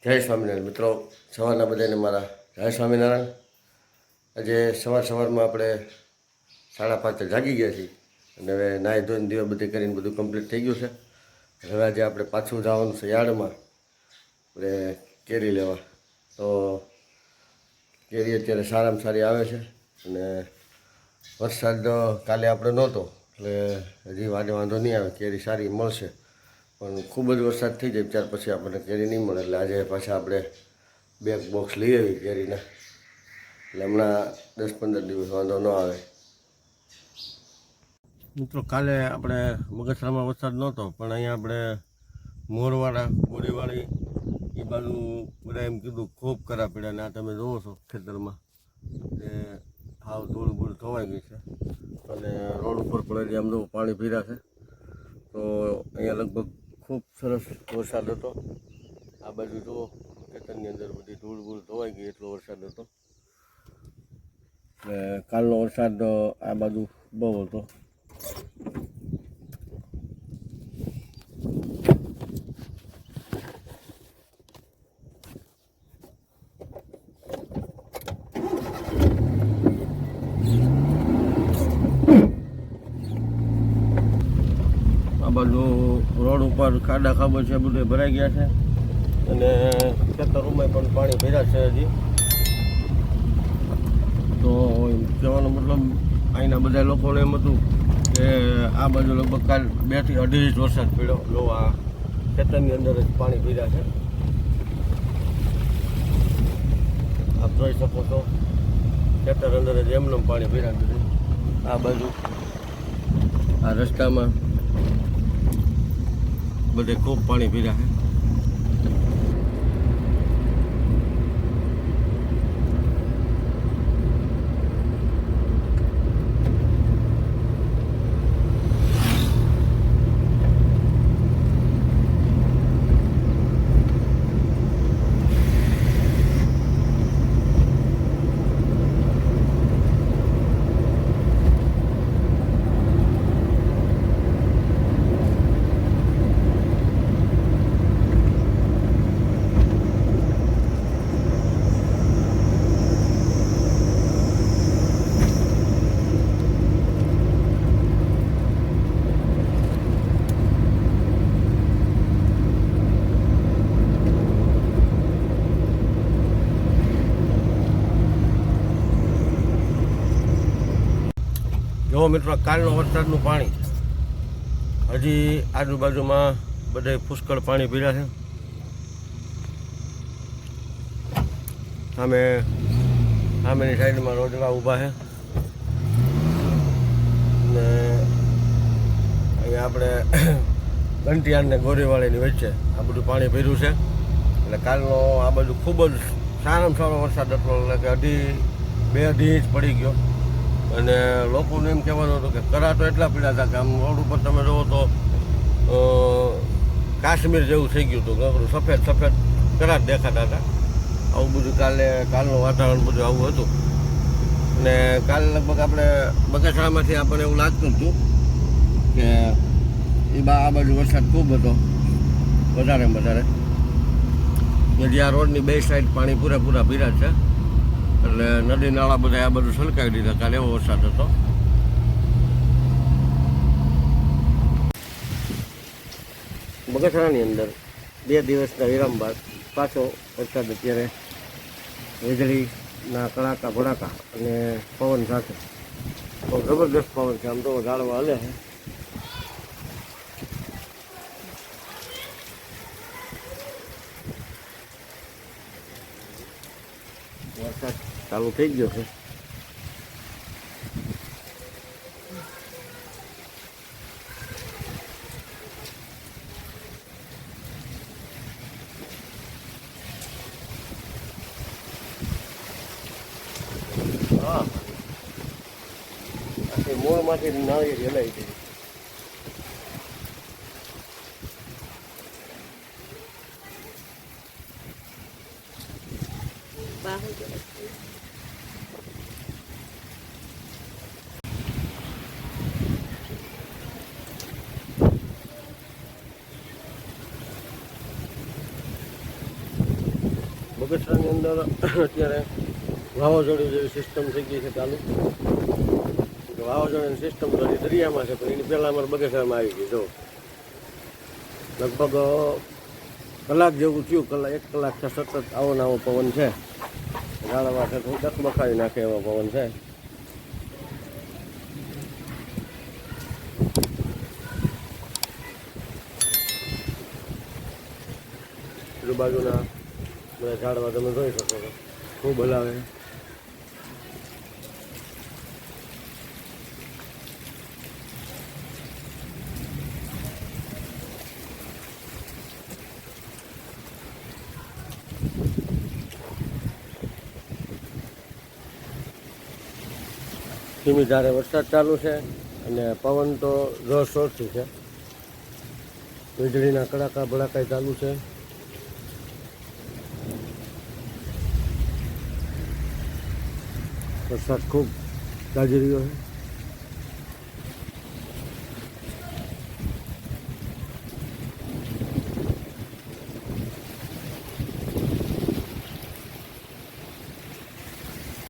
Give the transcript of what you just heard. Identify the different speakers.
Speaker 1: જય સ્વામિનારાયણ મિત્રો, સવારના બધાને મારા જય સ્વામિનારાયણ. આજે સવારમાં આપણે 5:30 જાગી ગયા છીએ અને હવે નાહી ધોઈને દીવા બધી કરીને બધું કમ્પ્લીટ થઈ ગયું છે. હવે આજે આપણે પાછું જવાનું છે યાર્ડમાં આપણે કેરી લેવા. તો કેરી અત્યારે સારામાં સારી આવે છે અને વરસાદ કાલે આપણે નહોતો એટલે હજી વાંધો નહીં આવે, કેરી સારી મળશે. પણ ખૂબ જ વરસાદ થઈ જાય ત્યાર પછી આપણને કેરી નહીં મળે, એટલે આજે પાછા આપણે 2 બોક્સ લઈ આવી કેરીના. એટલે હમણાં 10-15 દિવસ વાંધો ન આવે. મિત્રો, કાલે આપણે બગસરામાં વરસાદ નહોતો, પણ અહીંયા આપણે મોરવાડા બોરીવાળી એ બાજુ બધા એમ કીધું ખૂબ કરા પડ્યા. ને આ તમે જુઓ છો ખેતરમાં કે હાવ ધૂળ બૂળ ધોવાઈ ગઈ છે અને રોડ ઉપર પણ આમ તો પાણી પીર્યા છે. તો અહીંયા લગભગ ખૂબ સરસ વરસાદ હતો. આ બાજુ જુઓ ખેતરની અંદર બધી ધૂળ બૂળ ધોવાઈ ગઈ, એટલો વરસાદ હતો. એટલે કાલનો વરસાદ આ બાજુ બહુ હતો. આ બાજુ રોડ ઉપર ખાડા ખાબર છે, બધે ભરાઈ ગયા છે અને ખેતરોમાં પણ પાણી ભર્યા છે હજી. તો કહેવાનો મતલબ અહીંના બધા લોકોને એમ હતું કે આ બાજુ લગભગ કાલ 2 થી 2.5 ઇંચ વરસાદ પડ્યો. લો આ ખેતરની અંદર જ પાણી ભર્યા છે, આપ જોઈ શકો છો. ખેતર અંદર જ એમને પાણી ભર્યા છે. આ બાજુ આ રસ્તામાં બધે ખૂબ પાણી ભર્યા છે. જો મિત્રો, કાલનો વરસાદનું પાણી હજી આજુબાજુમાં બધે પુષ્કળ પાણી પીર્યા છે. સામેની સાઈડમાં રોજડા ઊભા છે ને અહીંયા આપણે ઘંટિયાળ ને ગોરીવાળીની વચ્ચે આ બધું પાણી પીર્યું છે. એટલે કાલનો આ બાજુ ખૂબ જ સારામાં સારો વરસાદ હતો, એટલે કે 2.5 ઇંચ પડી ગયો. અને લોકોને એમ કહેવાનું હતું કે કરા તો એટલા પીડા હતા કે આમ રોડ ઉપર તમે જુઓ તો કાશ્મીર જેવું થઈ ગયું હતું, સફેદ કરા જ દેખાતા હતા. આવું બધું કાલનું વાતાવરણ બધું આવું હતું. અને કાલે લગભગ આપણે બગસરામાંથી આપણને એવું લાગતું હતું કે આ બાજુ વરસાદ ખૂબ હતો, વધારે. કે જ્યાં રોડની 2 સાઈડ પાણી પૂરા પીર્યા છે, એટલે નદી નાળા બધા આ બધું છલકાવી દીધા. કાલે એવો વરસાદ હતો. બગસરાની અંદર 2 દિવસના વિરામ બાદ પાછો વરસાદ. અત્યારે વીજળીના કડાકા ભડાકા અને પવન સાથે બહુ જબરદસ્ત પવન છે. આમ તો ઝાડવા હલે છે. વરસાદ ચાલુ થઈ ગયો છે. હા, મૂળમાંથી નાળિયેર હલાવી દીધી. બગસરાની અંદર અત્યારે વાવાઝોડું જેવી સિસ્ટમ થઈ ગઈ છે ચાલુ. વાવાઝોડાની સિસ્ટમ તો દરિયામાં છે, પણ એની પહેલાં અમારે બગસરામાં આવી ગઈ. જો લગભગ કલાક જેવું થયું, 1 કલાક સતત આવો ને આવો પવન છે. ઝાડવા છે ડખબખાવી નાખે એવો પવન છે. આજુબાજુના બધા ઝાડવા તમે જોઈ શકો છો, ખૂબ હલાવે. ધીમી ધારે વરસાદ ચાલુ છે અને પવન તો જોરશોરથી છે. વીજળીના કડાકા ભડાકા ચાલુ છે. વરસાદ ખૂબ ગાજી રહ્યો છે.